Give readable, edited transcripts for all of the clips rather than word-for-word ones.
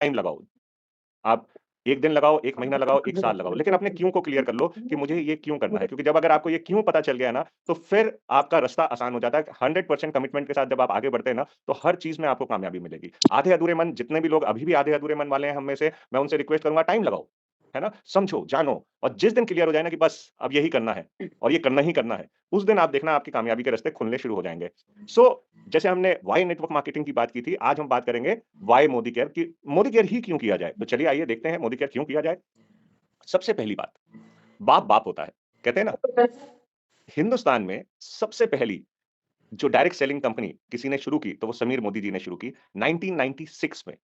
Time लगाओ। आप 1 दिन लगाओ, 1 महीना लगाओ, 1 साल लगाओ, लेकिन अपने क्यों को क्लियर कर लो कि मुझे ये क्यों करना है। क्योंकि जब अगर आपको ये क्यों पता चल गया ना, तो फिर आपका रास्ता आसान हो जाता है। 100% कमिटमेंट के साथ जब आप आगे बढ़ते हैं ना, तो हर चीज़ में आपको कामयाबी मिलेगी। आधे-अधूरे मन जितने भी लोग अभी भी आधे-अधूरे मन वाले हैं हम में से, मैं उनसे रिक्वेस्ट करूँगा टाइम लगाओ, है ना? समझो, जानो और जिस दिन क्लियर हो जाए ना कि बस अब यही करना है और ये करना ही करना है, उस दिन आप देखना आपकी कामयाबी के रास्ते खुलने शुरू हो जाएँगे। सो जैसे हमने व्हाई नेटवर्क मार्केटिंग की बात की थी, आज हम बात करेंगे व्हाई मोदी केयर कि मोदी केयर ही क्यों किया जाए? तो चलिए आइए देखते हैं मोदी केयर क्यों किया जाए? सबसे पहली बात, बाप बाप होता है। कहते हैं ना, हिंदुस्तान में सबसे पहली जो डायरेक्ट सेलिंग कंपनी किसी ने शुरू की, तो वो समीर मोदी जी ने शुरू की 1996 में।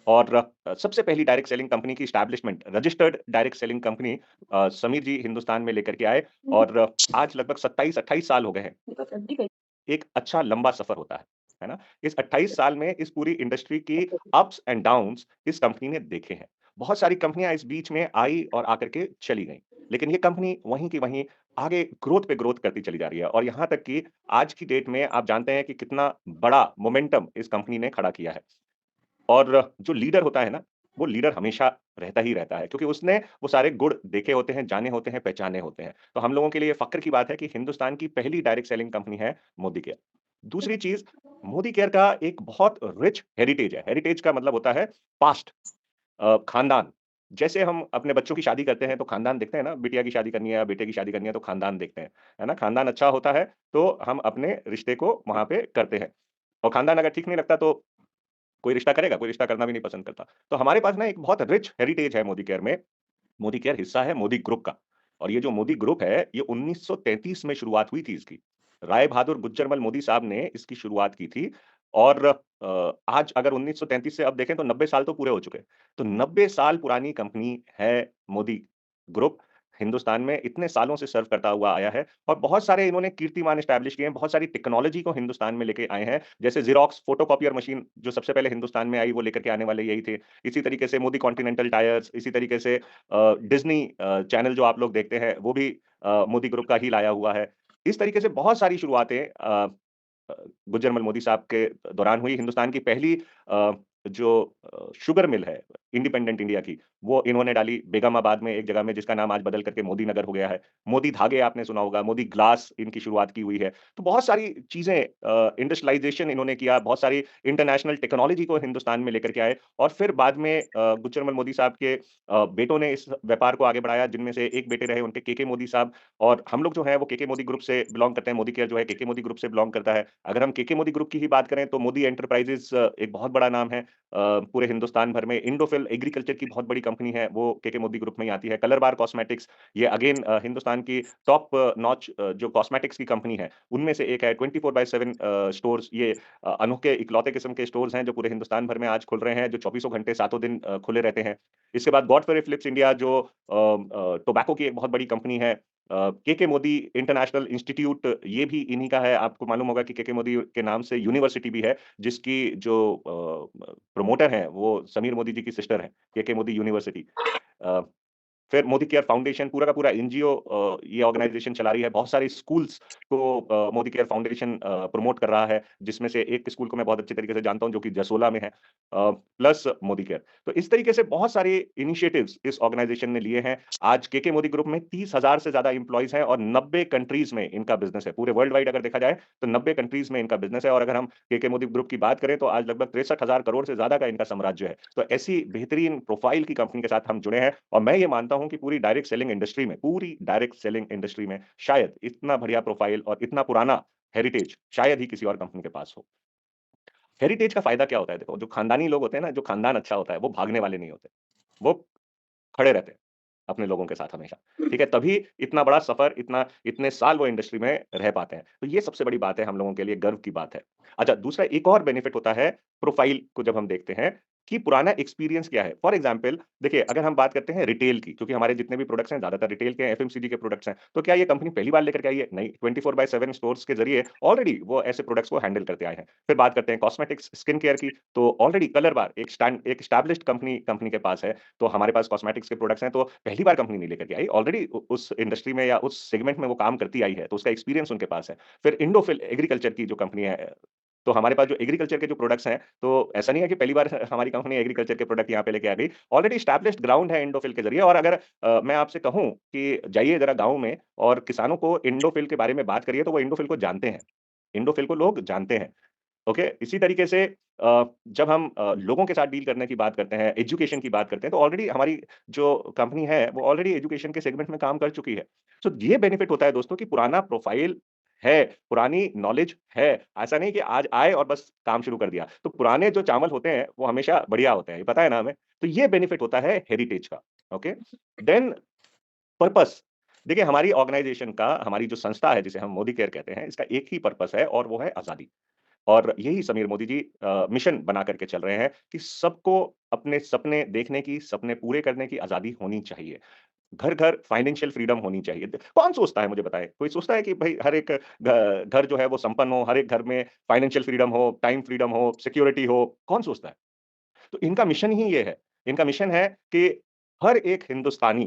और सबसे पहली डायरेक्ट सेलिंग कंपनी की establishment registered direct selling company Sameer ji Hindustan में लेकर के आए और आज लगभग 27-28 साल हो गए हैं। एक अच्छा लंबा सफ़र होता है ना? इस 28 साल में इस पूरी इंडस्ट्री की अप्स एंड डाउन्स इस कंपनी ने देखे हैं। बहुत सारी कंपनियाँ इस बीच में आई और आकर के चली गईं। लेकिन ये कंपनी वहीं की वहीं आगे ग्रोथ पे ग्रोथ करती चली जा रही है और यहाँ तक कि आज की डेट में आप जानते हैं कि कितना बड़ा मोमेंटम इस कंपनी ने खड़ा किया है। और जो लीडर होता है ना, वो लीडर हमेशा रहता ही रहता है क्योंकि उसने वो सारे गुण देखे होते हैं, जाने होते हैं, पहचाने होते हैं। तो हम लोगों के लिए फ़ख्र की बात है कि हिंदुस्तान की पहली डायरेक्ट सेलिंग कंपनी है मोदी केयर। दूसरी चीज़, मोदी केयर का एक बहुत रिच हेरिटेज है। हेरिटेज का मतलब होता है पास्ट खानदान। जैसे हम अपने बच्चों की शादी करते हैं तो खानदान देखते हैं ना, बिटिया की शादी करनी है या बेटे की शादी करनी है तो खानदान देखते हैं, है ना? खानदान अच्छा होता है तो हम अपने रिश्ते को वहाँ पे करते हैं और खानदान अगर ठीक नहीं लगता तो कोई रिश्ता करेगा? कोई रिश्ता करना भी नहीं पसंद करता। तो हमारे पास ना एक बहुत रिच हेरिटेज है मोदी केयर में। मोदी केयर हिस्सा है मोदी ग्रुप का और ये जो मोदी ग्रुप है, ये 1933 में शुरुआत हुई थी इसकी। राय बहादुर गुज्जरमल मोदी साहब ने इसकी शुरुआत की थी और आज अगर 1933 से अब देखें तो 90 साल तो पूरे हो चुके हैं। तो 90 साल पुरानी कंपनी है मोदी ग्रुप। हिंदुस्तान में इतने सालों से सर्व करता हुआ आया है और बहुत सारे इन्होंने कीर्तिमान एस्टैब्लिश किए हैं, बहुत सारी टेक्नोलॉजी को हिंदुस्तान में लेके आए हैं। जैसे ज़ेरॉक्स फोटोकॉपियर मशीन जो सबसे पहले हिंदुस्तान में आई, वो लेकर के आने वाले यही थे। इसी तरीके से मोदी कॉन्टिनेंटल टायर्स, इसी तरीके से डिज़नी चैनल जो आप लोग देखते हैं, वो भी मोदी ग्रुप का ही लाया हुआ है। इस तरीके से बहुत सारी शुरुआतें अ, गुज्जरमल मोदी साहब के दौरान हुई। हिंदुस्तान की पहली अ, जो शुगर मिल है, इंडिपेंडेंट इंडिया की, वो इन्होंने डाली बेगमाबाद में एक जगह में जिसका नाम आज बदल करके मोदी नगर हो गया है। मोदी धागे आपने सुना होगा, मोदी ग्लास इनकी शुरुआत की हुई है। तो बहुत सारी चीज़ें इंडस्ट्रियलाइज़ेशन इन्होंने किया, बहुत सारी इंटरनेशनल टेक्नोलॉजी को हिंदुस्तान में लेकर के आए और फिर बाद में गुज्जरमल मोदी साहब के बेटों ने इस व्यापार को आगे बढ़ाया, जिनमें से एक बेटे रहे उनके केके मोदी साहब और हम लोग जो हैं वो केके मोदी ग्रुप से बिलॉन्ग करते हैं। मोदी केयर जो है केके मोदी ग्रुप से बिलॉन्ग करता है। अगर हम केके मोदी ग्रुप की ही बात करें तो मोदी एंटरप्राइजेज़ एक बहुत बड़ा नाम है। पूरे हिंदुस्तान भर में इंडोफिल एग्रीकल्चर की बहुत बड़ी कंपनी है, वो केके मोदी ग्रुप में ही आती है। कलर बार कॉस्मेटिक्स ये अगेन हिंदुस्तान की टॉप नॉच जो कॉस्मेटिक्स की कंपनी है, उनमें से एक है 24/7 स्टोर्स ये अनोखे इकलौते किस्म के स्टोर्स हैं जो पूरे हिंदुस्तान भर में आज खुल रहे हैं, जो चौबीसों घंटे सातों दिन खुले रहते हैं। इसके बाद गॉडफ्रे फिलिप्स इंडिया जो टोबैको की एक बहुत बड़ी कंपनी है। केके मोदी इंटरनेशनल इंस्टीट्यूट ये भी इन्हीं का है। आपको मालूम होगा कि केके मोदी के नाम से यूनिवर्सिटी भी है, जिसकी जो प्रमोटर हैं, वो समीर मोदी जी की सिस्टर हैं, केके मोदी यूनिवर्सिटी। अ, फिर मोदी केयर फाउंडेशन पूरा का पूरा एनजीओ ये ऑर्गनाइज़ेशन चला रही है। बहुत सारे स्कूल्स को मोदी केयर फाउंडेशन प्रमोट कर रहा है, जिसमें से एक स्कूल को मैं बहुत अच्छे तरीके से जानता हूँ, जो कि जसोला में है। Plus Modi care. तो इस तरीके से बहुत सारे इनिशिएटिव्स इस ऑर्गनाइज़ेशन ने लिए हैं। आज केके मोदी ग्रुप में 30,000 से ज़्यादा एम्प्लॉइज़ हैं और 90 कंट्रीज़ में इनका बिज़नेस है। पूरे वर्ल्ड वाइड अगर देखा जाए, तो 90 कंट्रीज़ में इनका बिज़नेस है और अगर हम केके मोदी ग्रुप की बात करें, तो आज लगभग 63,000 करोड़ से ज़्यादा का इनका साम्राज्य है। तो ऐसी बेहतरीन प्रोफ़ाइल की कंपनी के साथ हम जुड़े हैं और मैं ये मानता हूँ कि पूरी डायरेक्ट सेलिंग इंडस्ट्री में शायद इतना बढ़िया प्रोफ़ाइल और इतना पुराना हेरिटेज शायद ही किसी और कंपनी के पास हो। हेरिटेज का फ़ायदा क्या होता है देखो, जो खानदानी लोग होते हैं ना, जो खानदान अच्छा होता है, वो भागने वाले नहीं होते। वो खड़े रहते हैं, अपने लोगों के साथ हमेशा, ठीक है? तभी इतना बड़ा सफ़र, इतने साल वो इंडस्ट्री में रह पाते हैं। तो ये सबसे बड़ी बात है हम लोगों के लिए गर्व की बात है। अच्छा दूसरा एक और बेनिफिट होता है प्रोफ़ाइल को जब हम देखते हैं कि पुराना एक्सपीरियंस क्या है? फॉर एग्ज़ाम्पल देखिए अगर हम बात करते हैं रिटेल की क्योंकि हमारे जितने भी प्रोडक्ट्स हैं ज़्यादातर रिटेल के एफएमसीजी के प्रोडक्ट्स हैं। तो क्या ये कंपनी पहली बार लेकर के आई है? नहीं, 24/7 स्टोर्स के ज़रिए ऑलरेडी वो ऐसे प्रोडक्ट्स को हैंडल करते आए हैं। फिर बात करते हैं कॉस्मेटिक्स, स्किन केयर की, तो ऑलरेडी कलर बार एक एस्टेब्लिश्ड कंपनी के पास है। तो हमारे पास कॉस्मेटिक्स के प्रोडक्ट्स हैं, तो पहली बार कंपनी नहीं लेकर के आई, ऑलरेडी उ उस इंडस्ट्री में या उस सेगमेंट में वो काम करती आई है, तो उसका एक्सपीरियंस उनके पास है। फिर इंडोफिल एग्रीकल्चर की जो कंपनी है तो हमारे पास जो एग्रीकल्चर के जो प्रोडक्ट्स हैं, तो ऐसा नहीं है कि पहली बार हमारी कंपनी एग्रीकल्चर के प्रोडक्ट यहाँ पे लेके आ गई। ऑलरेडी एस्टैब्लिश्ड ग्राउंड है इंडोफिल के ज़रिए और अगर मैं आपसे कहूँ कि जाइए ज़रा गाँव में और किसानों को इंडोफिल के बारे में बात करिए, तो वो इंडोफिल को जानते हैं। इंडोफिल को लोग जानते हैं। ओके, इसी तरीके से जब हम लोगों के साथ डील करने की बात करते हैं, एजुकेशन की बात करते हैं, तो ऑलरेडी हमारी जो कंपनी है, वो ऑलरेडी एजुकेशन के सेगमेंट में काम कर चुकी है। सो ये बेनिफिट होता है दोस्तों कि पुराना प्रोफाइल है, पुरानी नॉलेज है। ऐसा नहीं कि आज आए और बस काम शुरू कर दिया। तो पुराने जो चावल होते हैं, वो हमेशा बढ़िया होते हैं, ये पता है ना हमें? तो ये बेनिफिट होता है हेरिटेज का, ओके? देन पर्पस देखिए हमारी ऑर्गेनाइजेशन का, हमारी जो संस्था है जिसे हम मोदी केयर कहते हैं, इसका एक ही पर्पस है और वो है आज़ादी। और यही समीर मोदी जी मिशन बना करके चल रहे हैं कि सबको अपने सपने देखने की, सपने पूरे करने की आज़ादी होनी चाहिए। घर-घर फाइनेंशियल फ्रीडम होनी चाहिए। कौन सोचता है मुझे बताएँ? कोई सोचता है कि भई हर एक घर जो है वो संपन्न हो, हर एक घर में फाइनेंशियल फ्रीडम हो, टाइम फ्रीडम हो, सिक्योरिटी हो, कौन सोचता है? तो इनका मिशन ही ये है। इनका मिशन है कि हर एक हिंदुस्तानी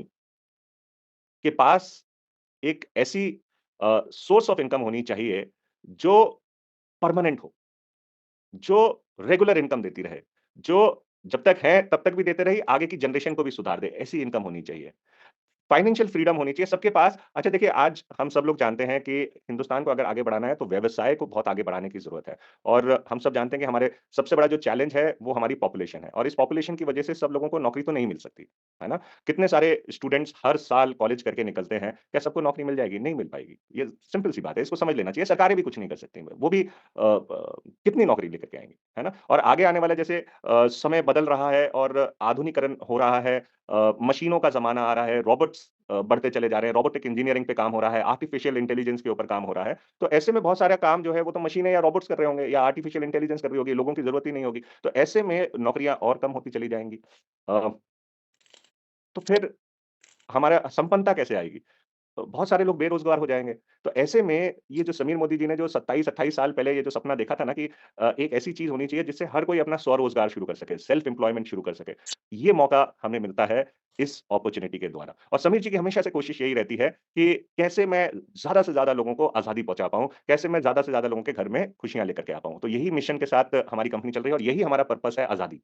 के पास एक ऐसी सोर्स ऑफ इनकम होनी चाहिए जो परमानेंट हो। जो रेगुलर इनकम देती रहे, जो जब तक है तब तक भी देते रही, आगे की जनरेशन को भी सुधार दे, ऐसी इनकम होनी चाहिए। फाइनेंशियल फ्रीडम होनी चाहिए सबके पास। अच्छा देखिए आज हम सब लोग जानते हैं कि हिंदुस्तान को अगर आगे बढ़ाना है तो व्यवसाय को बहुत आगे बढ़ाने की ज़रूरत है। और हम सब जानते हैं कि हमारे सबसे बड़ा जो चैलेंज है वो हमारी पॉपुलेशन है और इस पॉपुलेशन की वजह से सब लोगों को नौकरी तो नहीं मिल सकती, है ना? कितने सारे स्टूडेंट्स हर साल कॉलेज करके निकलते हैं, क्या सबको नौकरी मिल जाएगी? नहीं मिल पाएगी। ये सिंपल सी बात है, इसको समझ लेना चाहिए। सरकारें भी कुछ नहीं कर सकती। वो भी कितनी नौकरी लेकर के आएँगी, है ना? और आगे आने वाला जैसे समय बदल रहा है और आधुनिकीकरण हो रहा है, मशीनों का ज़माना आ रहा है, रोबोट्स बढ़ते चले जा रहे हैं, रोबोटिक इंजीनियरिंग पे काम हो रहा है, आर्टिफिशियल इंटेलिजेंस के ऊपर काम हो रहा है। तो ऐसे में बहुत सारा काम जो है वो तो मशीनें या रोबोट्स कर रहे होंगे या आर्टिफिशियल इंटेलिजेंस कर रही होगी, लोगों की ज़रूरत ही नहीं होगी। तो ऐसे में नौकरियाँ और कम होती चली जाएँगी। अ, तो फिर हमारा संपन्नता कैसे आएगी? तो बहुत सारे लोग बेरोज़गार हो जाएँगे। तो ऐसे में ये जो समीर मोदी जी ने जो 27-28 साल पहले ये जो सपना देखा था ना कि एक ऐसी चीज़ होनी चाहिए जिससे हर कोई अपना स्वरोज़गार शुरू कर सके, सेल्फ एम्प्लॉयमेंट शुरू कर सके। ये मौका हमें मिलता है इस अपॉर्च्युनिटी के द्वारा। और समीर जी की हमेशा से कोशिश यही रहती है कि कैसे मैं ज़्यादा से ज़्यादा लोगों को आज़ादी पहुँचा पाऊँ, कैसे मैं ज़्यादा से ज़्यादा लोगों के घर में खुशियाँ लेकर के आ पाऊँ। तो यही मिशन के साथ हमारी कंपनी चल रही है और यही हमारा पर्पस है आज़ादी।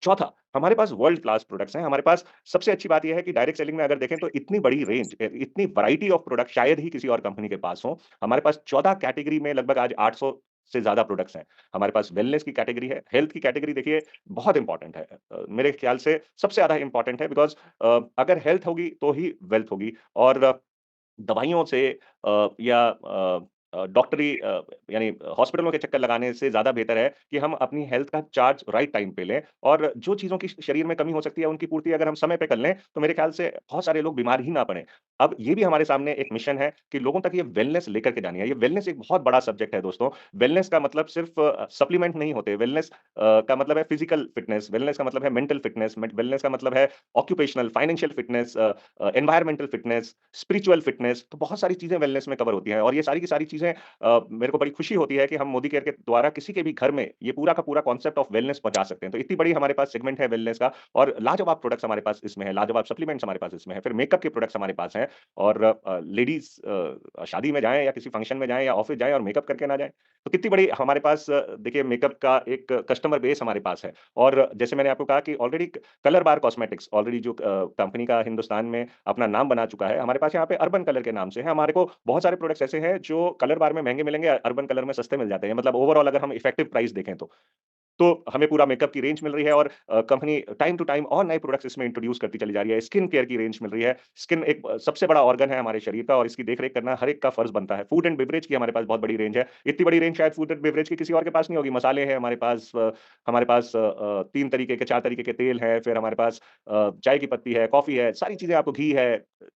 चौथा, हमारे पास वर्ल्ड क्लास प्रोडक्ट्स हैं। हमारे पास सबसे अच्छी बात ये है कि डायरेक्ट सेलिंग में अगर देखें तो इतनी बड़ी रेंज इतनी वैरायटी ऑफ प्रोडक्ट शायद ही किसी और कंपनी के पास हो। हमारे पास 14 कैटेगरी में लगभग आज 800 से ज़्यादा प्रोडक्ट्स हैं। हमारे पास वेलनेस की कैटेगरी है, हेल्थ की कैटेगरी देखिए बहुत इम्पोर्टेंट है। मेरे ख्याल से सबसे ज़्यादा इम्पोर्टेंट है बिकॉज़ अगर हेल्थ होगी तो ही वेल्थ होगी और दवाइयों से या डॉक्टरी यानी हॉस्पिटलों के चक्कर लगाने से ज़्यादा बेहतर है कि हम अपनी हेल्थ का चार्ज राइट टाइम पे लें और जो चीज़ों की शरीर में कमी हो सकती है, उनकी पूर्ति अगर हम समय पे कर लें, तो मेरे ख्याल से बहुत सारे लोग बीमार ही ना पड़ें। अब ये भी हमारे सामने एक मिशन है कि लोगों तक ये वेलनेस लेकर के जानी है। ये वेलनेस एक बहुत बड़ा सब्जेक्ट है दोस्तों। वेलनेस का मतलब सिर्फ़ सप्लीमेंट नहीं होते। वेलनेस का मतलब है फिज़िकल फिटनेस, वेलनेस का मतलब है मेंटल फिटनेस, वेलनेस का मतलब है occupational, financial fitness, environmental fitness, spiritual fitness, तो बहुत सारी चीज़ें वेलनेस में कवर होती हैं और ये सारी की सारी चीज़ें मेरे को बड़ी खुशी होती है कि हम मोदी केयर के द्वारा किसी के भी घर में ये पूरा का पूरा कॉन्सेप्ट ऑफ वेलनेस पहुँचा सकते हैं। तो इतनी बड़ी हमारे पास सेगमेंट है वेलनेस का और लाजवाब प्रोडक्ट्स हमारे पास इसमें है, लाजवाब सप्लीमेंट्स हमारे पास इसमें है, फिर मेकअप के प्रोडक्ट्स हमारे पास हैं और लेडीज़ शादी में जाएँ या किसी फंक्शन में जाएँ या ऑफ़िस जाएँ और मेकअप करके ना जाएँ। तो कितनी बड़ी हमारे पास देखिए मेकअप का एक कस्टमर बेस हमारे पास है और जैसे मैंने आपको कहा कि ऑलरेडी कलर बार कॉस्मेटिक्स ऑलरेडी जो कंपनी का हिंदुस्तान में अपना नाम बना चुका है। हमारे पास यहाँ पे अर्बन कलर के नाम से है। हमारे को बहुत सारे प्रोडक्ट्स ऐसे हैं जो कलर बार में महँगे मिलेंगे, अर्बन कलर में सस्ते मिल जाते हैं। मतलब ओवरऑल अगर हम इफेक्टिव प्राइस देखें तो। तो हमें पूरा मेकअप की रेंज मिल रही है और कंपनी टाइम टू टाइम और नए प्रोडक्ट्स इसमें इंट्रोड्यूस करती चली जा रही है। स्किन केयर की रेंज मिल रही है। स्किन एक सबसे बड़ा ऑर्गन है हमारे शरीर का और इसकी देख-रेख करना हर एक का फर्ज़ बनता है। फूड एंड बेवरेज की हमारे पास बहुत बड़ी रेंज है। इतनी बड़ी रेंज शायद फूड एंड बेवरेज की किसी और के पास नहीं होगी। मसाले हैं हमारे पास 3 तरीके के 4 तरीके के तेल हैं, फिर हमारे पास चाय की पत्ती है, कॉफ़ी है, सारी चीज़ें आपको घी है,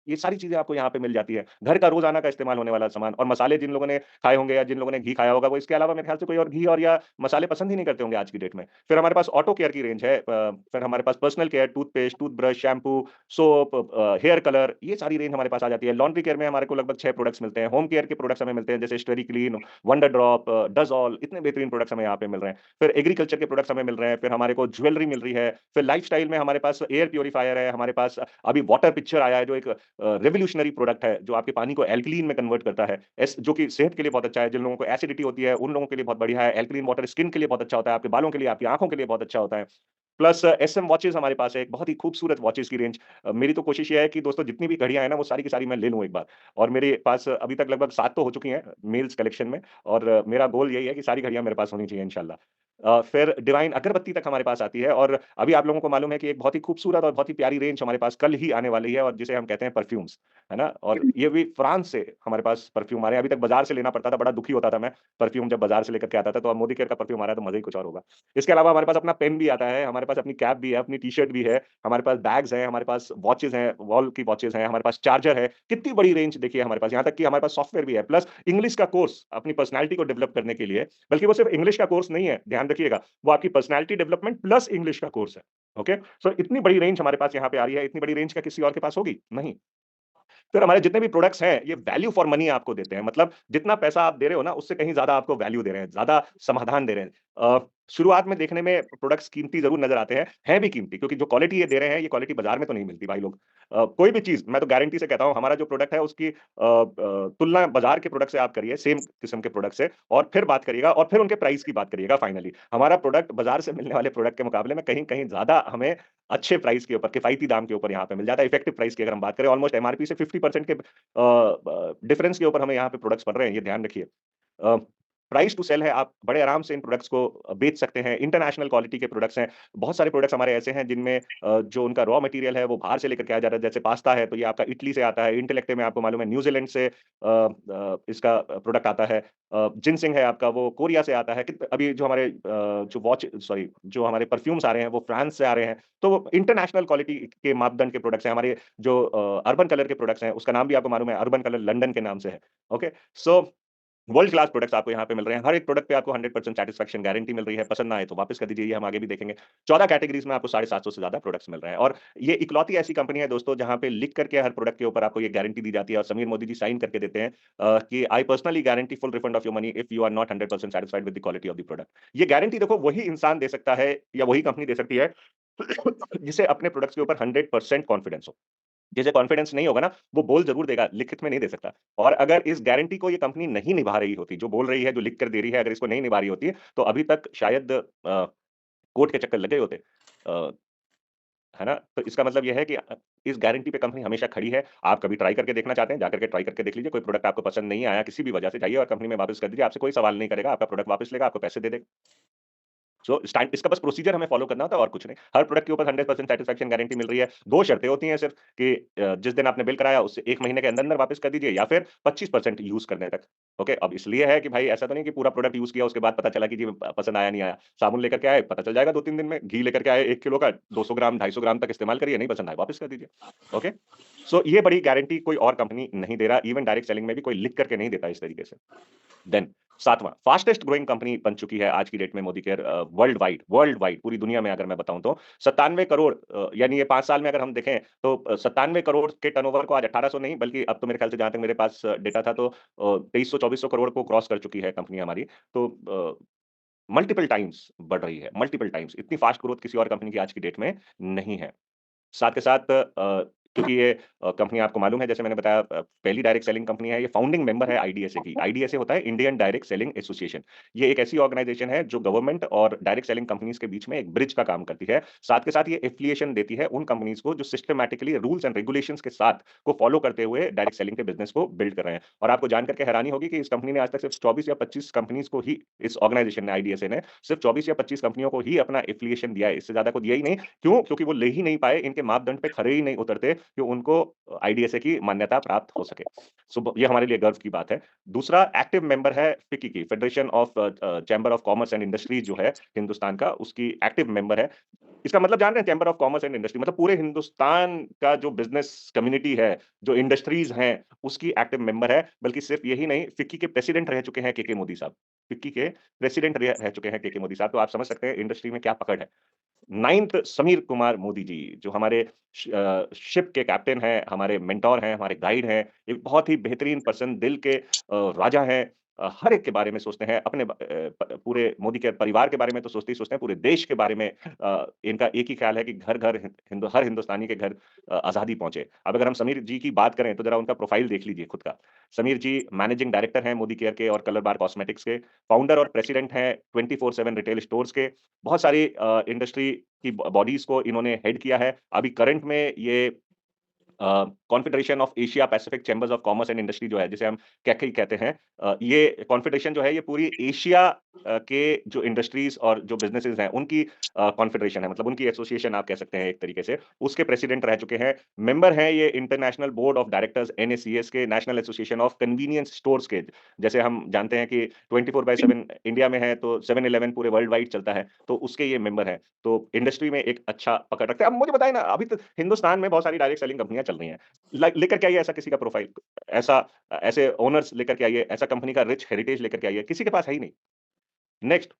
ये सारी चीज़ें आपको यहाँ पे मिल जाती है। घर का रोज़ाना का इस्तेमाल होने वाला सामान और मसाले जिन लोगों ने खाए होंगे या जिन लोगों ने घी खाया होगा, वो इसके अलावा मेरे ख्याल से कोई और घी और या मसाले पसंद ही नहीं करते होंगे आज की डेट में। फिर हमारे पास ऑटो केयर की रेंज है, फिर हमारे पास personal care, toothpaste, toothbrush, shampoo, soap, hair colour, ये सारी रेंज हमारे पास आ जाती है। लॉन्ड्री केयर में हमारे को लगभग 6 प्रोडक्ट्स मिलते हैं। होम केयर के प्रोडक्ट्स हमें मिलते हैं जैसे स्टेरी क्लीन, वंडर ड्रॉप, डज़ॉल, इतने बेहतरीन प्रोडक्ट्स हमें यहाँ पे मिल रहे हैं। फिर एग्रीकल्चर के प्रोडक्ट्स हमें मिल रहे हैं, फिर हमारे को ज्वेलरी मिल रही है, फिर लाइफ़स्टाइल में हमारे पास एयर प्यूरीफायर है, हमारे पास अभी वाटर पिक्चर आया है जो एक रेवोल्यूशनरी प्रोडक्ट है, जो आपके पानी को एल्कलीन में कन्वर्ट करता है, जो कि सेहत के लिए बहुत अच्छा है। जिन लोगों को एसिडिटी होती है, उन लोगों के लिए बहुत बढ़िया है। एल्कलीन वाटर स्किन के लिए बहुत अच्छा होता है, आपके बालों के लिए, आपकी आँखों के लिए बहुत अच्छा होता है। प्लस एसएम वॉचेज़ हमारे पास है, एक बहुत ही खूबसूरत वॉचेज़ की रेंज। मेरी तो कोशिश ये है कि दोस्तों जितनी भी घड़ियाँ हैं ना, वो सारी की सारी मैं ले लूँ एक बार। और मेरे पास अभी तक लगभग 7 तो हो चुकी हैं मेल्स कलेक्शन में, और मेरा गोल यही है कि सारी घड़ियाँ मेरे पास होनी चाहिए इंशाल्लाह। फिर डिवाइन अगरबत्ती तक हमारे पास आती है, और अभी आप लोगों को मालूम है कि एक बहुत ही खूबसूरत और बहुत ही प्यारी रेंज हमारे पास कल ही आने वाली है, और जिसे हम कहते हैं परफ्यूम्स, है ना? और ये भी फ्रांस से हमारे पास परफ्यूम आ रहे हैं। अभी तक बाज़ार से लेना पड़ता था, बड़ा दुखी होता था मैं, परफ्यूम जब बाज़ार से लेकर के आता था, तो अब मोदी केयर का परफ्यूम आ रहा है तो मज़ा ही कुछ और होगा। इसके अलावा हमारे पास अपना पेन भी आता है, हमारे पास अपनी कैप भी है, अपनी टी-शर्ट भी है, हमारे पास बैग्स हैं, हमारे पास वॉचेज़ हैं, वॉल की वॉचेज़ हैं, हमारे पास चार्जर है। कितनी बड़ी रेंज देखिए हमारे पास, यहाँ तक कि हमारे पास सॉफ्टवेयर भी है। प्लस इंग्लिश का कोर्स अपनी पर्सनैलिटी को डेवलप करने के लिए, बल्कि वो सिर्फ इंग्लिश का कोर्स नहीं है, ध्यान रखिएगा, वो आपकी पर्सनैलिटी डेवलपमेंट प्लस इंग्लिश का कोर्स है। ओके? सो इतनी बड़ी रेंज हमारे पास यहाँ पे आ रही है, इतनी बड़ी रेंज क्या किसी और के पास होगी? नहीं। फिर हमारे जितने भी प्रोडक्ट्स हैं, ये वैल्यू फॉर मनी आपको देते हैं। मतलब जितना पैसा आप दे रहे हो ना, उससे कहीं ज़्यादा आपको वैल्यू दे रहे हैं, ज़्यादा समाधान दे रहे हैं। शुरुआत में देखने में प्रोडक्ट्स कीमती ज़रूर नज़र आते हैं भी कीमती, क्योंकि जो क्वालिटी ये दे रहे हैं, ये क्वालिटी बाज़ार में तो नहीं मिलती भाई लोग। कोई भी चीज़ मैं तो गारंटी से कहता हूँ, हमारा जो प्रोडक्ट है उसकी तुलना बाज़ार के प्रोडक्ट से आप करिए, सेम किस्म के प्रोडक्ट से, और फिर बात करिएगा, और फिर उनके प्राइस की बात करिएगा फाइनली। हमारा प्रोडक्ट बाज़ार से मिलने वाले प्रोडक्ट के मुकाबले में कहीं-कहीं ज़्यादा हमें अच्छे प्राइस के ऊपर, किफ़ायती दाम के ऊपर यहाँ पे मिल जाता है। इफेक्टिव प्राइस की अगर हम बात करें, ऑलमोस्ट एमआरपी से 50% के डिफरेंस के ऊपर हमें यहाँ पे प्रोडक्ट्स पड़ रहे हैं, ये ध्यान रखिए। अ, प्राइस टू सेल है, आप बड़े आराम से इन प्रोडक्ट्स को बेच सकते हैं। इंटरनेशनल क्वालिटी के प्रोडक्ट्स हैं। बहुत सारे प्रोडक्ट्स हमारे ऐसे हैं जिनमें जो उनका रॉ मटेरियल है वो बाहर से लेकर के आया जा रहा है। जैसे पास्ता है, तो ये आपका इटली से आता है। इंटेलेक्टे में आपको मालूम है न्यूज़ीलैंड से इसका प्रोडक्ट आता है। जिनसिंग है आपका, वो कोरिया से आता है। कित अभी जो हमारे जो हमारे परफ्यूम्स आ रहे हैं वो फ्रांस से आ रहे हैं। तो वो इंटरनेशनल क्वालिटी के मापदंड के प्रोडक्ट्स हैं। हमारे जो अर्बन कलर के प्रोडक्ट्स हैं, उसका नाम भी आपको मालूम है, अर्बन कलर लंदन के नाम से है। Okay? So world class products आपको यहाँ पे मिल रहे हैं। हर एक प्रोडक्ट पे आपको 100% सैटिस्फैक्शन गारंटी मिल रही है। पसंद ना आए तो वापस कर दीजिए, ये हम आगे भी देखेंगे। 14 कैटेगरीज़ में आपको 750 से ज़्यादा प्रोडक्ट्स मिल रहे हैं, और ये इकलौती ऐसी कंपनी है दोस्तों, जहाँ पे लिख करके हर प्रोडक्ट के ऊपर आपको ये गारंटी दी जाती है, और समीर मोदी जी साइन करके देते हैं कि I personally guarantee full refund of your money if you are not 100% satisfied with the quality of the product. ये गारंटी देखो वही इंसान दे सकता है, या वही कंपनी दे सकती है जिसे अपने प्रोडक्ट्स के ऊपर 100% कॉन्फिडेंस हो। जिसे कॉन्फिडेंस नहीं होगा ना, वो बोल ज़रूर देगा, लिखित में नहीं दे सकता। और अगर इस गारंटी को ये कंपनी नहीं निभा रही होती, जो बोल रही है, जो लिख कर दे रही है, अगर इसको नहीं निभा रही होती, तो अभी तक शायद कोर्ट के चक्कर लग गए होते। अ, है ना? तो इसका मतलब ये है कि इस गारंटी पे कंपनी हमेशा खड़ी है। आप कभी ट्राई करके देखना चाहते हैं, जाकर के ट्राई करके देख लीजिए। कोई प्रोडक्ट आपको पसंद नहीं आया किसी भी वजह से, जाइए और कंपनी में वापस कर दीजिए। आपसे कोई सवाल नहीं करेगा, आपका प्रोडक्ट वापस लेगा, आपको पैसे दे देगा। सो स्टैंड इसका बस प्रोसीजर हमें फॉलो करना होता है और कुछ नहीं। हर प्रोडक्ट के ऊपर 100% सैटिस्फैक्शन गारंटी मिल रही है। 2 शर्तें होती हैं सिर्फ कि जिस दिन आपने बिल कराया उससे 1 महीने के अंदर-अंदर वापस कर दीजिए, या फिर 25% यूज़ करने तक। ओके? अब इसलिए है कि भाई ऐसा तो नहीं कि पूरा प्रोडक्ट यूज़ किया उसके बाद पता चला कि जी पसंद आया नहीं आया। साबुन लेकर के आए, पता चल जाएगा 2-3 दिन में। घी लेकर के आए 1 किलो का, 200 ग्राम, 250 ग्राम तक इस्तेमाल करिए, नहीं पसंद आया वापस कर दीजिए। ओके? सो ये बड़ी गारंटी कोई और कंपनी नहीं दे रहा। इवन डायरेक्ट सेलिंग में भी कोई लिख करके नहीं देता इस तरीके से। देन 7वां फास्टेस्ट ग्रोइंग कंपनी बन चुकी है आज की डेट में मोदी केयर, वर्ल्ड वाइड पूरी दुनिया में अगर मैं बताऊं तो 97 करोड़, यानी ये 5 साल में अगर हम देखें तो 97 करोड़ के टर्नओवर को आज 1800 नहीं, बल्कि अब तो मेरे ख्याल से जहां तक मेरे पास डेटा था तो 2300-2400 करोड़ को क्रॉस कर चुकी है कंपनी हमारी। तो मल्टीपल टाइम्स बढ़ रही है, मल्टीपल टाइम्स। इतनी फास्ट ग्रोथ किसी और कंपनी की आज की डेट में नहीं है। साथ के साथ क्योंकि ये कंपनी आपको मालूम है, जैसे मैंने बताया, पहली डायरेक्ट सेलिंग कंपनी है, ये फाउंडिंग मेंबर है आईडीएसए की। आईडीएसए होता है इंडियन डायरेक्ट सेलिंग एसोसिएशन। ये एक ऐसी ऑर्गेनाइजेशन है जो गवर्नमेंट और डायरेक्ट सेलिंग कंपनीज के बीच में एक ब्रिज का काम करती है। साथ के साथ ये एफिलिएशन देती है उन कंपनीज को जो सिस्टमैटिकली रूल्स एंड रेगुलेशंस के साथ को फॉलो करते हुए डायरेक्ट सेलिंग के बिजनेस को बिल्ड कर रहे हैं। और आपको जान करके हैरानी होगी कि इस कंपनी ने आज तक सिर्फ 24 या 25 कंपनीज को ही, इस ऑर्गेनाइजेशन ने, आईडीएसए ने सिर्फ 24 या 25 कंपनियों को ही अपना एफिलिएशन दिया है। इससे ज्यादा को दिया ही नहीं। क्यों? क्योंकि वो ले ही नहीं पाए, इनके मापदंड पे खरे ही नहीं उतरते कि उनको आईडीएसए की मान्यता प्राप्त हो सके। सो ये हमारे लिए गर्व की बात है। दूसरा एक्टिव मेंबर है फिक्की की, federation of chamber of commerce and industries जो है हिंदुस्तान का, उसकी एक्टिव मेंबर है। इसका मतलब जान रहे हैं, chamber of commerce and industry मतलब पूरे हिंदुस्तान का जो बिज़नेस कम्युनिटी है, जो इंडस्ट्रीज़ हैं, उसकी एक्टिव मेंबर है। बल्कि सिर्फ यही नहीं, फिक्की के प्रेसिडेंट रह चुके हैं केके मोदी साहब। फिक्की के प्रेसिडेंट रह चुके हैं केके मोदी साहब, तो आप समझ सकते हैं इंडस्ट्री में क्या पकड़ है। 9th समीर कुमार मोदी जी, जो हमारे शिप के कैप्टन हैं, हमारे मेंटर हैं, हमारे गाइड हैं, एक बहुत ही बेहतरीन पर्सन, दिल के राजा हैं। हर एक के बारे में सोचते हैं, अपने पूरे मोदी के परिवार के बारे में तो सोचते ही सोचते हैं, पूरे देश के बारे में इनका एक ही ख़्याल है कि घर-घर हर हिंदुस्तानी के घर आज़ादी पहुँचे। अब अगर हम समीर जी की बात करें, तो ज़रा उनका प्रोफ़ाइल देख लीजिए खुद का। समीर जी मैनेजिंग डायरेक्टर हैं मोदी केयर के और कलर बार कॉस्मेटिक्स के, फाउंडर और प्रेसिडेंट हैं 24/7 रिटेल स्टोर्स के। बहुत सारी इंडस्ट्री की बॉडीज़ को इन्होंने हेड किया है। अभी करंट में ये confederation of Asia Pacific chambers of commerce and industry जो है, जिसे हम कैकई कहते हैं, ये कॉन्फेडरेशन जो है, ये पूरी एशिया के जो इंडस्ट्रीज़ और जो बिज़नेसेज़ हैं, उनकी कॉन्फेडरेशन है, मतलब उनकी एसोसिएशन आप कह सकते हैं एक तरीके से। उसके प्रेसिडेंट रह चुके हैं। मेंबर हैं ये इंटरनेशनल बोर्ड ऑफ डायरेक्टर्स एनएसीएस के, national association of convenience stores के। जैसे हम जानते हैं कि 24/7 इंडिया में है, तो 7-Eleven पूरे वर्ल्ड वाइड चलता है, तो उसके ये मेंबर हैं। तो इंडस्ट्री में एक अच्छा पकड़ रखते हैं। अब मुझे बताइए ना, अभी तो हिंदुस्तान में बहुत सारी डायरेक्ट सेलिंग कंपनियाँ चल रही हैं। लेकर के आइए ऐसा किसी का प्रोफाइल, ऐसा ऐसे ओनर्स लेकर के आइए, ऐसा कंपनी का रिच हेरिटेज लेकर के आइए, किसी के पास है ही नहीं। नेक्स्ट,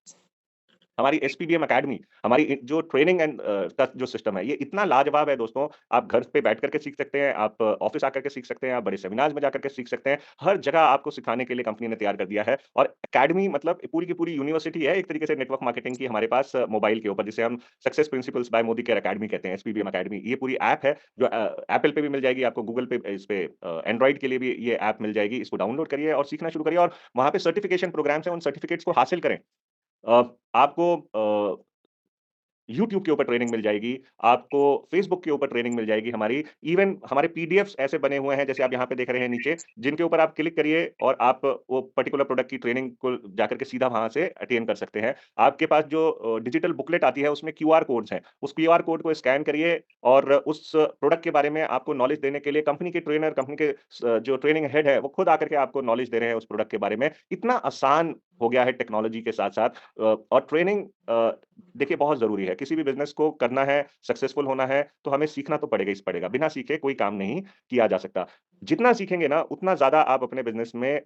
हमारी एसपीबीएम अकेडमी, हमारी जो ट्रेनिंग एंड का जो सिस्टम है, ये इतना लाजवाब है दोस्तों, आप घर पे बैठ कर के सीख सकते हैं, आप ऑफ़िस आकर के सीख सकते हैं, आप बड़े सेमिनार्स में जाकर के सीख सकते हैं। हर जगह आपको सिखाने के लिए कंपनी ने तैयार कर दिया है और अकेडमी मतलब पूरी की पूरी यूनिवर्सिटी है, एक तरीके से नेटवर्क मार्केटिंग की हमारे पास मोबाइल के ऊपर, जिसे हम success principles by Modi Care Academy कहते हैं, एसपीबीएम अकेडमी। ये पूरी ऐप है जो एप्पल पे भी मिल जाएगी आपको, गूगल पे इस पे एंड्रॉइड के लिए भी ये ऐप मिल जाएगी। इसको डाउनलोड करिए और सीखना शुरू करिए और वहाँ पे सर्टिफ़िकेशन प्रोग्राम्स हैं, उन सर्टिफ़िकेट्स को हासिल करें। आपको यूट्यूब के ऊपर ट्रेनिंग मिल जाएगी, आपको फ़ेसबुक के ऊपर ट्रेनिंग मिल जाएगी हमारी। इवन हमारे पीडीएफ्स ऐसे बने हुए हैं, जैसे आप यहाँ पे देख रहे हैं नीचे, जिनके ऊपर आप क्लिक करिए और आप वो पर्टिकुलर प्रोडक्ट की ट्रेनिंग को जाकर के सीधा वहाँ से अटेन कर सकते हैं। आपके पास जो डिजिटल बुकलेट आती है, उसमें क्यूआर कोड्स हैं। उस क्यूआर कोड को स्कैन करिए और उस प्रोडक्ट के बारे में आपको नॉलेज देने के लिए कंपनी के ट्रेनर, कंपनी के जो ट्रेनिंग हेड है, वो खुद आकर के आपको नॉलेज दे रहे हैं उस प्रोडक्ट के बारे में। इतना आसान हो गया है टेक्नोलॉजी के साथ-साथ और ट्रेनिंग देखिए बहुत ज़रूरी है। किसी भी बिज़नेस को करना है, सक्सेसफुल होना है, तो हमें सीखना तो पड़ेगा ही पड़ेगा। बिना सीखे कोई काम नहीं किया जा सकता। जितना सीखेंगे ना, उतना ज़्यादा आप अपने बिज़नेस में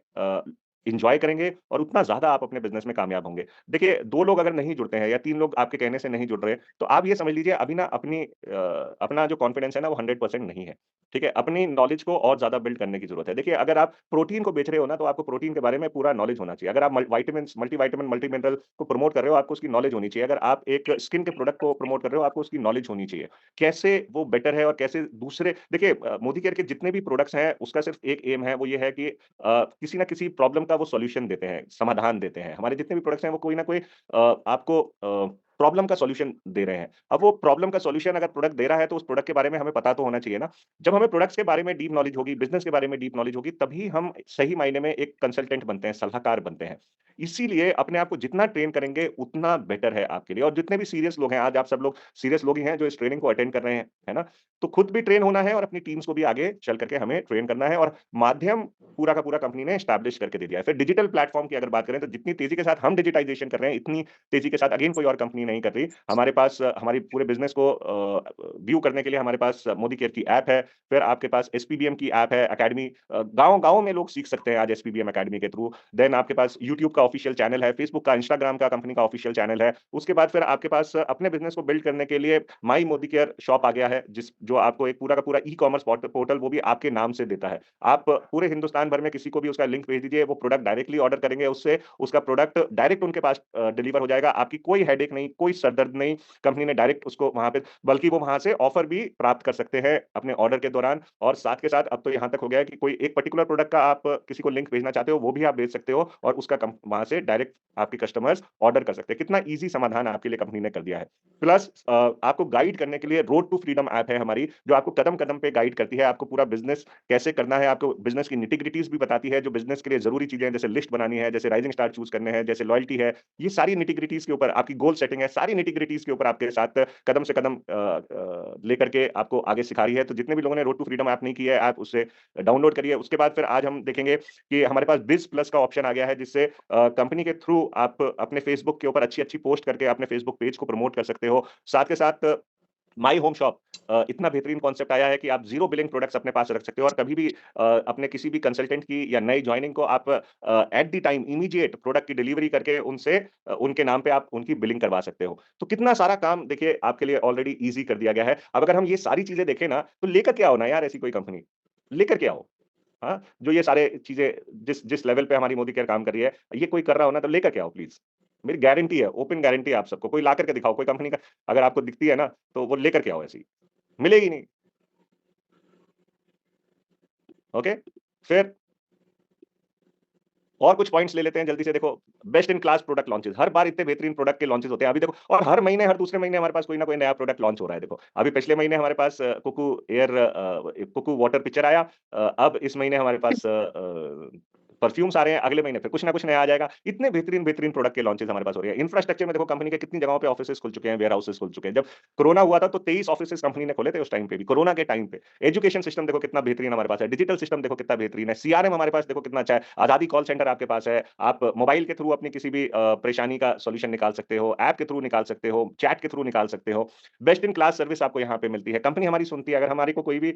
एन्जॉय करेंगे और उतना ज़्यादा आप अपने बिज़नेस में कामयाब होंगे। देखिए, 2 लोग अगर नहीं जुड़ते हैं या 3 लोग आपके कहने से नहीं जुड़ रहे, तो आप ये समझ लीजिए अभी ना अपना जो कॉन्फिडेंस है ना, वो 100% नहीं है। ठीक है? अपनी नॉलेज को और ज़्यादा बिल्ड करने की ज़रूरत है। देखिए, अगर आप प्रोटीन को बेच रहे हो ना, तो आपको प्रोटीन के बारे में पूरा नॉलेज होना चाहिए। अगर आप मल्टीविटामिन्स, मल्टीविटामिन, मल्टी मिनरल को प्रमोट कर रहे हो, आपको उसकी नॉलेज होनी चाहिए। अगर आप एक स्किन के प्रोडक्ट को प्रमोट कर रहे हो, आपको उसकी नॉलेज होनी चाहिए। कैसे वो बेटर है और कैसे दूसरे देखिए मोदी केयर के जितने भी प्रोडक्ट्स हैं, उसका सिर्फ़ एक एम है, वो ये है कि किसी न किसी प्रॉब्लम का वो सॉल्यूशन देते हैं, समाधान देते हैं। हमारे जितने भी प्रोडक्ट्स हैं, वो कोई न कोई आपको प्रॉब्लम का सॉल्यूशन दे रहे हैं। अब वो प्रॉब्लम का सॉल्यूशन अगर प्रोडक्ट दे रहा है, तो उस प्रोडक्ट के बारे में हमें पता तो होना चाहिए ना। जब हमें प्रोडक्ट्स के बारे में डीप नॉलेज होगी, बिज़नेस के बारे में डीप नॉलेज होगी, तभी हम सही मायने में एक कंसल्टेंट बनते हैं, सलाहकार बनते हैं। इसीलिए अपने आप को जितना ट्रेन करेंगे, उतना बेटर है आपके लिए और जितने भी सीरियस लोग हैं, आज आप सब लोग सीरियस लोग ही हैं जो इस ट्रेनिंग को अटेंड कर रहे हैं, है ना? तो खुद भी ट्रेन होना है और अपनी टीम्स को भी आगे चल करके हमें ट्रेन करना है और माध्यम पूरा का पूरा कंपनी ने एस्टैब्लिश करके दे दिया है। फिर डिजिटल प्लेटफ़ॉर्म की अगर बात करें, तो जितनी तेज़ी के साथ हम डिजिटाइज़ेशन कर रहे हैं, इतनी तेज़ी के साथ अगेन कोई और कंपनी नहीं कर रही। हमारे पास हमारी पूरे बिज़नेस को व्यू करने के लिए हमारे पास मोदी केयर की ऐप है। फिर आपके पास एसपीबीएम की ऐप है, अकेडमी गाँव-गाँव में लोग सीख सकते हैं आज एसपीबीएम अकेडमी के थ्रू। देन आपके पास यूट्यूब का ऑफ़िशियल चैनल है, फेसबुक का, इंस्टाग्राम का कंपनी का ऑफ़िशियल चैनल है। उसके बाद फिर आपके पास अपने बिज़नेस को बिल्ड करने के लिए माई मोदी केयर शॉप आ गया है, जो आपको एक पूरा का पूरा ई-कॉमर्स पोर्टल वो भी आपके नाम से देता है। आप पूरे हिंदुस्तान भर में किसी को भी उसका लिंक भेज दीजिए, वो प्रोडक्ट डायरेक्टली ऑर्डर करेंगे उससे, उसका प्रोडक्ट डायरेक्ट उनके पास डिलीवर हो जाएगा। आपकी कोई हेडेक नहीं, कोई सरदर्द नहीं, कंपनी ने डायरेक्ट उसको वहाँ पे बल्कि वो वहाँ से ऑफर भी प्राप्त कर सकते हैं अपने ऑर्डर के दौरान और साथ के साथ अब तो यहाँ तक हो गया है कि कोई एक पर्टिकुलर प्रोडक्ट का आप किसी को लिंक भेजना चाहते हो, वो भी आप भेज सकते हो और उसका वहाँ से डायरेक्ट आपके कस्टमर्स ऑर्डर कर सकते हैं। कितना ईज़ी समाधान आपके लिए कंपनी ने कर दिया है। प्लस आपको गाइड करने के लिए रोड टू फ्रीडम ऐप है हमारी, जो आपको कदम-कदम पे गाइड करती है, आपको पूरा बिज़नेस कैसे करना है, आपको बिज़नेस की निटी-ग्रिटीज़ भी बताती है, जो बिज़नेस के लिए ज़रूरी चीज़ें हैं, जैसे लिस्ट बनानी है, जैसे राइजिंग स्टार चूज़ करने हैं, जैसे लॉयल्टी है, ये सारी निटी-ग्रिटीज़ के ऊपर आपकी गोल सेटिंग है, सारी निटी-ग्रिटीज़ के ऊपर आपके साथ कदम से कदम लेकर के आपको आगे सिखा रही है। तो जितने भी लोगों ने रोड टू फ्रीडम ऐप नहीं की है, आप उसे डाउनलोड करिए। उसके बाद फिर आज हम देखेंगे कि हमारे पास बिज़ प्लस का ऑप्शन आ गया है, जिससे कंपनी के थ्रू आप अपने फेसबुक के ऊपर अच्छी-अच्छी पोस्ट करके अपने फेसबुक पेज को प्रमोट कर सकते हो। साथ के साथ माई होम शॉप इतना बेहतरीन कॉन्सेप्ट आया है कि आप ज़ीरो बिलिंग प्रोडक्ट्स अपने पास रख सकते हो और कभी भी अपने किसी भी कंसल्टेंट की या नई जॉइनिंग को आप at the time immediate product की डिलीवरी करके उनसे उनके नाम पे आप उनकी बिलिंग करवा सकते हो। तो कितना सारा काम देखिए आपके लिए ऑलरेडी ईज़ी कर दिया गया है। अब अगर हम ये सारी चीज़ें देखें ना, तो लेकर के आओ ना यार ऐसी कोई कंपनी, लेकर के आओ। हाँ, जो ये सारे चीज़ें जिस जिस लेवल पे हमारी मोदी केयर काम कर रही है, ये कोई कर रहा हो ना तो लेकर के आओ प्लीज़। मेरी गारंटी है, ओपन गारंटी है आप सबको, कोई ला कर के दिखाओ, कोई कंपनी का अगर आपको दिखती है ना, तो वो लेकर के आओ ऐसी, मिलेगी नहीं, ओके? फिर और कुछ पॉइंट्स ले लेते हैं जल्दी से देखो, best in class product launches, हर बार इतने बेहतरीन प्रोडक्ट के लॉन्चेस होते हैं। अभी देखो और हर महीने, हर दूसरे महीने हमारे पास कोई ना कोई नया प्रोडक्ट लॉन्च हो रहा है देखो। अभी पिछले महीने हमारे पास कुकू वाटर पिक्चर आया। अब इस महीने हमारे पास परफ्यूम्स आ रहे हैं, अगले महीने फिर कुछ ना कुछ नया आ जाएगा। इतने बेहतरीन प्रोडक्ट के लॉन्चेस हमारे पास हो रहे हैं। इंफ्रास्ट्रक्चर में देखो कंपनी के कितनी जगहों पे ऑफिसेस खुल चुके हैं, वेयर हाउसेस खुल चुके हैं। जब कोरोना हुआ था तो 23 ऑफिसेस कंपनी ने खोले थे उस टाइम पे भी, कोरोना के टाइम पे। एजुकेशन सिस्टम देखो कितना बेहतरीन हमारे पास है, डिजिटल सिस्टम देखो कितना बेहतरीन है, सीआरएम हमारे पास देखो कितना अच्छा है, आज़ादी कॉल सेंटर आपके पास है, आप मोबाइल के थ्रू अपनी किसी भी परेशानी का सॉल्यूशन निकाल सकते हो, ऐप के थ्रू निकाल सकते हो, चैट के थ्रू निकाल सकते हो। बेस्ट इन क्लास सर्विस आपको यहाँ पे मिलती है। कंपनी हमारी सुनती है, अगर हमारी को कोई भी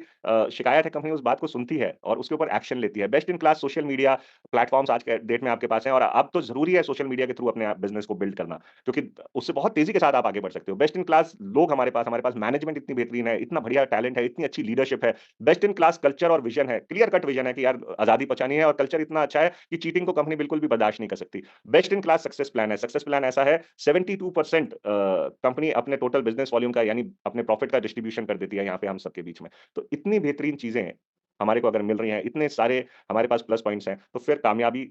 शिकायत है, कंपनी उस बात को सुनती है और उसके ऊपर एक्शन लेती है। Best in class social media platforms आज के डेट में आपके पास हैं और अब तो ज़रूरी है सोशल मीडिया के थ्रू अपने आप बिज़नेस को बिल्ड करना, क्योंकि उससे बहुत तेज़ी के साथ आप आगे बढ़ सकते हो। बेस्ट इन क्लास लोग हमारे पास मैनेजमेंट इतनी बेहतरीन है, इतना बढ़िया टैलेंट है, इतनी अच्छी लीडरशिप है। बेस्ट इन क्लास कल्चर और विज़न है, क्लियर कट विज़न है कि यार आज़ादी बचानी है और कल्चर इतना अच्छा है कि चीटिंग को कंपनी बिल्कुल भी बर्दाश्त नहीं कर सकती। Best in class success plan है, सक्सेस प्लान ऐसा है 72% कंपनी अपने टोटल बिज़नेस वॉल्यूम का यानी अपने प्रॉफिट का डिस्ट्रीब्यूशन कर देती है यहाँ पे हम सबके बीच में। तो इतनी बेहतरीन चीज़ें हमारे को अगर मिल रही हैं, इतने सारे हमारे पास प्लस पॉइंट्स हैं, तो फिर कामयाबी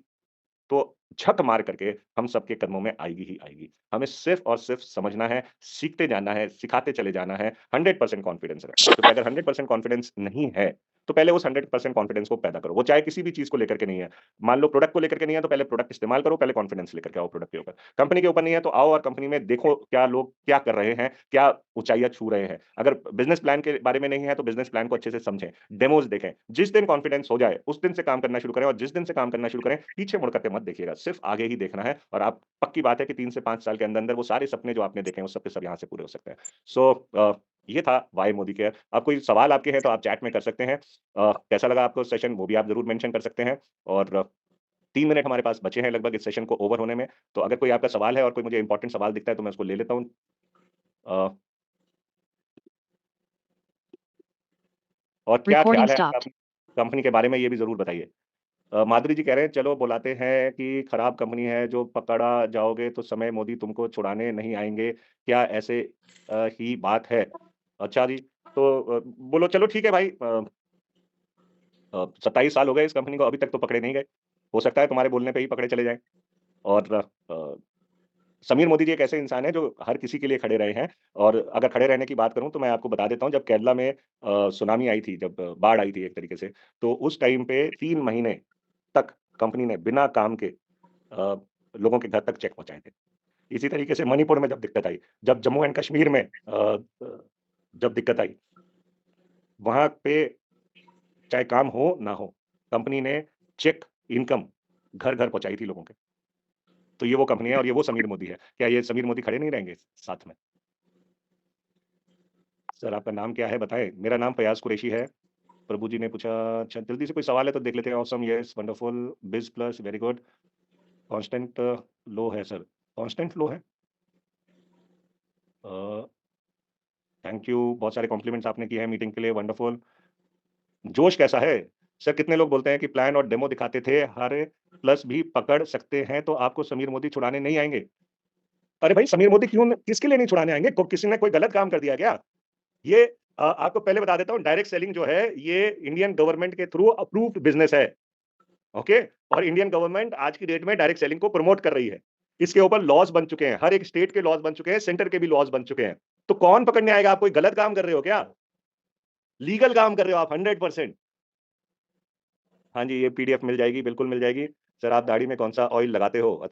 तो झक मार करके हम सबके कदमों में आएगी ही आएगी। हमें सिर्फ़ और सिर्फ़ समझना है, सीखते जाना है, सिखाते चले जाना है, 100% कॉन्फिडेंस रखना है। क्योंकि अगर 100% कॉन्फिडेंस नहीं है, तो पहले उस 100% कॉन्फिडेंस को पैदा करो। वो चाहे किसी भी चीज़ को लेकर के नहीं है। मान लो प्रोडक्ट को लेकर के नहीं है, तो पहले प्रोडक्ट इस्तेमाल करो, पहले कॉन्फिडेंस लेकर के आओ प्रोडक्ट के ऊपर। कंपनी के ऊपर नहीं है, तो आओ और कंपनी में देखो क्या लोग क्या कर रहे हैं, क्या ऊँचाइयाँ छू रहे हैं। अगर बिज़नेस प्लान के बारे में नहीं है, तो बिज़नेस प्लान को अच्छे से समझें, डेमोज़ देखें। जिस दिन कॉन्फिडेंस हो जाए, उस दिन से काम करना शुरू करें और जिस दिन से काम करना शुरू करें, पीछे मुड़ कर के मत देखिएगा, सिर्फ़ आगे ही देखना है और आप पक्की बात है कि 3 से 5 साल के अंदर-अंदर वो सारे सपने जो आपने देखे हैं, वो सब के सब यहाँ से पूरे हो सकते हैं। सो ये था व्हाय मोदी केयर। अब कोई सवाल आपके हैं, तो आप चैट में कर सकते हैं। कैसा लगा आपको सेशन, वो भी आप ज़रूर मेंशन कर सकते हैं और 3 मिनट हमारे पास बचे हैं लगभग इस सेशन को ओवर होने में, तो अगर कोई आपका सवाल है और कोई मुझे इम्पोर्टेंट सवाल दिखता है, तो मैं उसको ले लेता हूँ। अ, और क्या Recording ख्याल है आपका stopped. अपनी कंपनी के बारे में, ये भी ज़रूर बताइए। माधुरी जी कह रहे हैं, चलो बुलाते हैं कि खराब कंपनी है, जो पकड़ा जाओगे तो समय मोदी तुमको छुड़ाने नहीं आएँगे, क्या ऐसे ही बात है? अच्छा जी, तो बोलो चलो ठीक है भाई 27 साल हो गए इस कंपनी को, अभी तक तो पकड़े नहीं गए। हो सकता है तुम्हारे बोलने पे ही पकड़े चले जाएँ और समीर मोदी जी एक ऐसे इंसान हैं जो हर किसी के लिए खड़े रहे हैं और अगर खड़े रहने की बात करूँ तो मैं आपको बता देता हूँ, जब केरला में सुनामी आई थी, जब बाढ़ आई थी एक तरीके से, तो उस टाइम पे 3 महीने तक कंपनी ने बिना काम के लोगों के घर तक चेक पहुँचाए थे। इसी तरीके से मणिपुर में जब दिक्कत आई, जब जम्मू एंड कश्मीर में जब दिक्कत आई, वहाँ पे चाहे काम हो ना हो, कंपनी ने चेक, इनकम घर-घर पहुँचाई थी लोगों के। तो ये वो कंपनी है और ये वो समीर मोदी है। क्या ये समीर मोदी खड़े नहीं रहेंगे साथ में? सर आपका नाम क्या है बताएँ? मेरा नाम फयाज़ कुरैशी है। प्रभु जी ने पूछा अच्छा जल्दी से कोई सवाल है तो देख लेते हैं। ऑसम, येस, वंडरफुल, बिज़ प्लस, वेरी गुड। कांस्टेंट लो है सर। कांस्टेंट लो है? अ, थैंक यू, बहुत सारे कॉम्प्लीमेंट्स आपने किए हैं मीटिंग के लिए, वंडरफुल। जोश कैसा है? सर कितने लोग बोलते हैं कि प्लान और डेमो दिखाते थे, हर प्लस भी पकड़ सकते हैं, तो आपको समीर मोदी छुड़ाने नहीं आएँगे? अरे भाई समीर मोदी क्यों किसके लिए नहीं छुड़ाने आएँगे? को किसी ने कोई गलत काम कर दिया क्या? ये आपको पहले बता देता हूँ, डायरेक्ट सेलिंग जो है, ये इंडियन गवर्नमेंट के थ्रू अप्रूव्ड बिज़नेस है, ओके? और इंडियन गवर्नमेंट आज की डेट में डायरेक्ट सेलिंग को प्रमोट कर रही है। इसके ऊपर लॉज़ बन चुके हैं, हर एक स्टेट के लॉज़ बन चुके हैं, सेंटर के भी लॉज़ बन चुके हैं। तो कौन पकड़ने आएगा? आप कोई गलत काम कर रहे हो क्या? लीगल काम कर रहे हो आप 100%। हाँ जी, ये पीडीएफ मिल जाएगी, बिल्कुल मिल जाएगी। सर आप दाढ़ी में कौन-सा ऑयल लगाते हो?